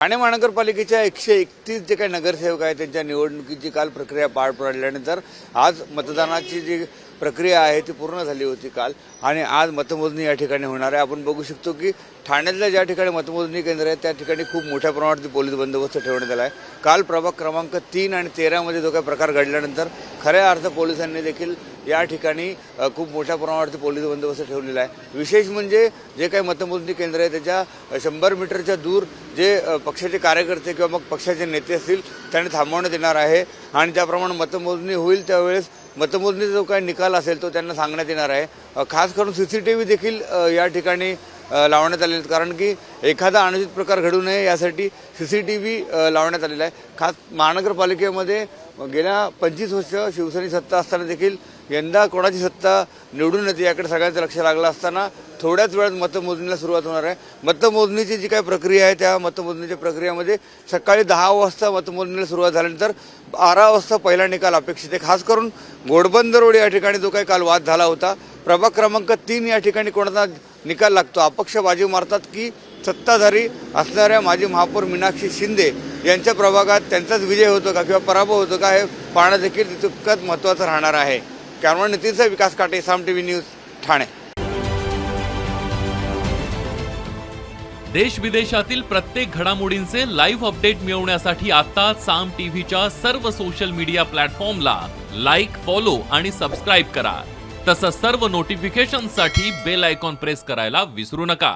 ठाणे महानगरपालिकेच्या 131 जे काही नगरसेवक आहेत त्यांच्या निवडणुकीची काल प्रक्रिया पार पडल्यानंतर आज मतदानाची जी प्रक्रिया आहे ती पूर्ण झाली होती काल आणि आज मतमोजणी या ठिकाणी होणार आहे। आपण बघू शकतो की ठाण्यातल्या ज्या ठिकाणी मतमोजणी केंद्र आहेत त्या ठिकाणी खूप मोठ्या प्रमाणात पोलीस बंदोबस्त ठेवण्यात आला आहे। काल प्रभाग क्रमांक 3 आणि 13 मध्ये जो काही प्रकार घडल्यानंतर खऱ्या अर्थ पोलिसांनी देखील या ठिकाणी खूप मोठ्या प्रमाणावरती पोलीस बंदोबस्त ठेवलेला आहे। विशेष म्हणजे जे काही मतमोजणी केंद्र आहे त्याच्या 100 मीटरच्या दूर जे पक्षाचे कार्यकर्ते किंवा मग पक्षाचे नेते असतील त्यांनी थांबवण्यात येणार आहे आणि त्याप्रमाणे मतमोजणी होईल त्यावेळेस मतमोजणीचा जो काही निकाल असेल तो त्यांना सांगण्यात येणार आहे। खास करून CCTV देखील या ठिकाणी लावण्यात आलेले आहेत, कारण की एखादा अनुचित प्रकार घडू नये यासाठी CCTV लावण्यात आलेला आहे। खास महानगरपालिकेमध्ये गेल्या 25 वर्ष शिवसेनेची सत्ता असताना देखील यंदा कोणाची सत्ता निवडून येते याकडे सगळ्यांचं लक्ष लागलं असताना थोड्याच वेळात मतमोजणीला सुरुवात होणार आहे। मतमोजणीची जी काही प्रक्रिया आहे त्या मतमोजणीच्या प्रक्रियेमध्ये सकाळी 10 वाजता मतमोजणीला सुरुवात झाल्यानंतर 12 वाजता पहिला निकाल अपेक्षित आहे। खास करून घोडबंदर रोड या ठिकाणी जो काही काल वाद झाला होता, प्रभाग क्रमांक 3 या ठिकाणी कोणाचा निकाल लागतो, अपक्ष बाजी मारतात की सत्ताधारी असणाऱ्या माजी महापौर मीनाक्षी शिंदे यांच्या प्रभागात त्यांचाच विजय होतो का किंवा पराभव होतो का हे पाहणं देखील तितकंच महत्त्वाचं राहणार आहे। कॅमेरामॅन नितीनचा विकास काटे, साम TV न्यूज, ठाणे। देश विदेशातील प्रत्येक घडामोडींचे लाईव्ह अपडेट मिळवण्यासाठी आता साम टीव्हीच्या सर्व सोशल मीडिया प्लॅटफॉर्मला लाईक, फॉलो आणि सबस्क्राईब करा। तसंच सर्व नोटिफिकेशनसाठी बेल आयकॉन प्रेस करायला विसरू नका।